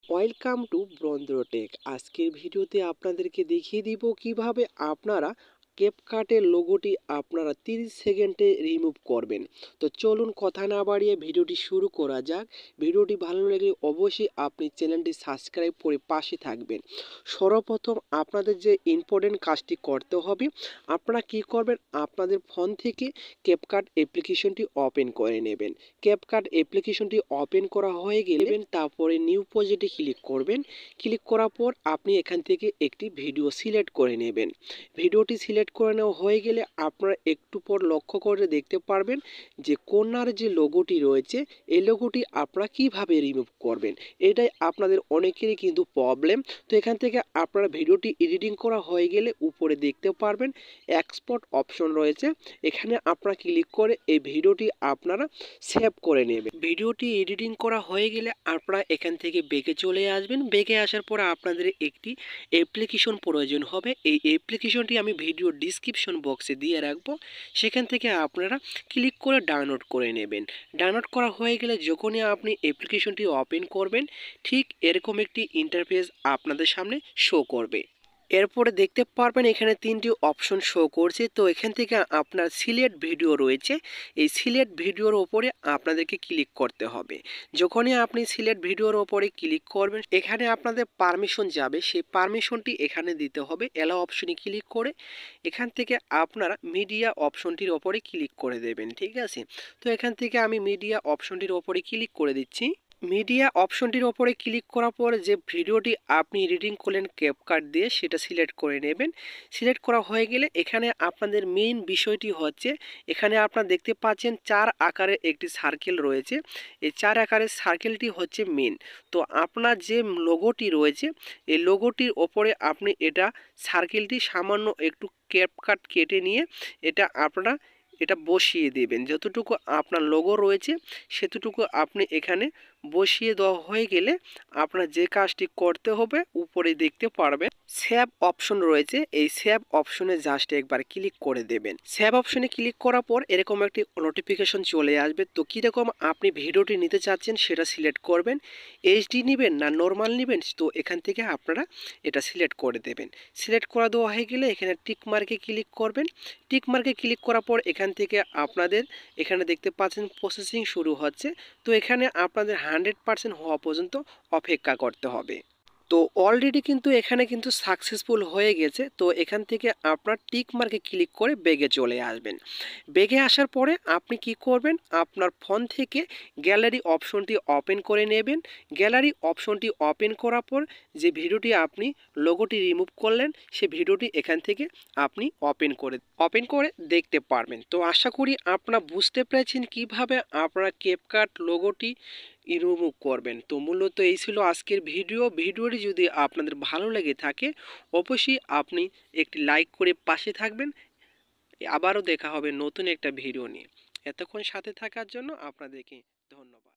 Welcome to ব্রন্দ্রটেক। আজকের ভিডিওতে আপনাদেরকে দেখিয়ে দিব কিভাবে আপনারা ক্যাপকাটের লোগোটি আপনারা 30 সেকেন্ডে রিমুভ করবেন। তো চলুন কথা না বাড়িয়ে ভিডিওটি শুরু করা যাক। ভিডিওটি ভালো লাগলে অবশ্যই আপনি চ্যানেলটি সাবস্ক্রাইব করে পাশে থাকবেন। সর্বপ্রথম আপনাদের যে ইম্পর্টেন্ট কাজটি করতে হবে, আপনারা কি করবেন, আপনাদের ফোন থেকে ক্যাপকাট অ্যাপ্লিকেশনটি ওপেন করে নেবেন। ক্যাপকাট অ্যাপ্লিকেশনটি ওপেন করা হয়ে গেলে তারপরে নিউ প্রজেক্টে ক্লিক করবেন। ক্লিক করার পর আপনি এখান থেকে একটি ভিডিও সিলেক্ট করে নেবেন। ভিডিওটি সিলেক্ট করে নেওয়া হয়ে গেলে আপনারা একটু পর লক্ষ্য করে দেখতে পারবেন যে কর্নার যে লোগোটি রয়েছে, এই লোগোটি আপনারা কিভাবে রিমুভ করবেন। এটাই আপনাদের অনেকেরই কিন্তু প্রবলেম। তো এখান থেকে আপনারা ভিডিওটি এডিটিং করা হয়ে গেলে উপরে দেখতে পারবেন এক্সপোর্ট অপশন রয়েছে। এখানে আপনারা ক্লিক করে এই ভিডিওটি আপনারা সেভ করে নেবেন। ভিডিওটি এডিটিং করা হয়ে গেলে আপনারা এখান থেকে ব্যাকে চলে আসবেন। ব্যাকে আসার পর আপনাদের একটি অ্যাপ্লিকেশন প্রয়োজন হবে। এই অ্যাপ্লিকেশনটি আমি ভিডিও ডিসক্রিপশন বক্সে দিয়ে রাখবো, সেখান থেকে আপনারা ক্লিক করে ডাউনলোড করে নেবেন। ডাউনলোড করা হয়ে গেলে যখনই আপনি অ্যাপ্লিকেশনটি ওপেন করবেন, ঠিক এরকম একটি ইন্টারফেস আপনাদের সামনে শো করবে। এরপরে দেখতে পারবেন এখানে তিনটি অপশন শো করছে। তো এখান থেকে আপনার সিলেক্ট ভিডিও রয়েছে, এই সিলেক্ট ভিডিওর ওপরে আপনাদেরকে ক্লিক করতে হবে। যখনই আপনি সিলেক্ট ভিডিওর ওপরে ক্লিক করবেন, এখানে আপনাদের পারমিশন যাবে, সেই পারমিশনটি এখানে দিতে হবে। অ্যালাও অপশনে ক্লিক করে এখান থেকে আপনারা মিডিয়া অপশনটির ওপরে ক্লিক করে দেবেন, ঠিক আছে। তো এখান থেকে আমি মিডিয়া অপশনটির ওপরে ক্লিক করে দিচ্ছি। মিডিয়া অপশনটির ওপরে ক্লিক করার পর যে ভিডিওটি আপনি এডিটিং করলেন ক্যাপকাট দিয়ে, সেটা সিলেক্ট করে নেবেন। সিলেক্ট করা হয়ে গেলে এখানে আপনাদের মেইন বিষয়টি হচ্ছে, এখানে আপনারা দেখতে পাচ্ছেন 4 আকারের একটি সার্কেল রয়েছে। এই 4 আকারের সার্কেলটি হচ্ছে মেইন। তো আপনার যে লোগোটি রয়েছে, এই লোগোটির ওপরে আপনি এটা সার্কেলটি সামান্য একটু ক্যাপকাট কেটে নিয়ে এটা বসিয়ে দেবেন। যতটুকু আপনার লোগো রয়েছে সেতটুকু আপনি এখানে বসিয়ে দেওয়া হয়ে গেলে আপনার যে কাজটি করতে হবে, উপরে দেখতে পারবেন সেভ অপশন রয়েছে, এই সেভ অপশনে জাস্ট একবার ক্লিক করে দেবেন। সেভ অপশনে ক্লিক করার পর এরকম একটি নোটিফিকেশন চলে আসবে। তো কীরকম আপনি ভিডিওটি নিতে চাচ্ছেন সেটা সিলেক্ট করবেন। এইচডি নেবেন না নর্মাল নেবেন, তো এখান থেকে আপনারা এটা সিলেক্ট করে দেবেন। সিলেক্ট করা দেওয়া হয়ে গেলে এখানে টিক মার্কে ক্লিক করবেন। টিক মার্কে ক্লিক করার পর এখান থেকে আপনাদের এখানে দেখতে পাচ্ছেন প্রসেসিং শুরু হচ্ছে। তো এখানে আপনাদের 100% হওয়া পর্যন্ত অপেক্ষা করতে হবে। তো অলরেডি কিন্তু এখানে কিন্তু সাকসেসফুল হয়ে গেছে। তো এখান থেকে আপনার টিক মার্কে ক্লিক করে ব্যাগে চলে আসবেন। ব্যাগে আসার পরে আপনি কি করবেন, আপনার ফোন থেকে গ্যালারি অপশনটি ওপেন করে নেবেন। গ্যালারি অপশনটি ওপেন করার পর যে ভিডিওটি আপনি লোগোটি রিমুভ করলেন, সে ভিডিওটি এখান থেকে আপনি ওপেন করে দেখতে পারবেন। তো আশা করি আপনারা বুঝতে পেরেছেন কিভাবে আপনারা ক্যাপকাট লোগোটি রিমুভ করবেন। তো মূলত এই ছিল আজকের ভিডিওটি যদি আপনাদের ভালো লেগে থাকে অবশ্যই আপনি একটি লাইক করে পাশে থাকবেন। আবারও দেখা হবে নতুন একটা ভিডিও নিয়ে। এতক্ষণ সাথে থাকার জন্য আপনাদেরকে ধন্যবাদ।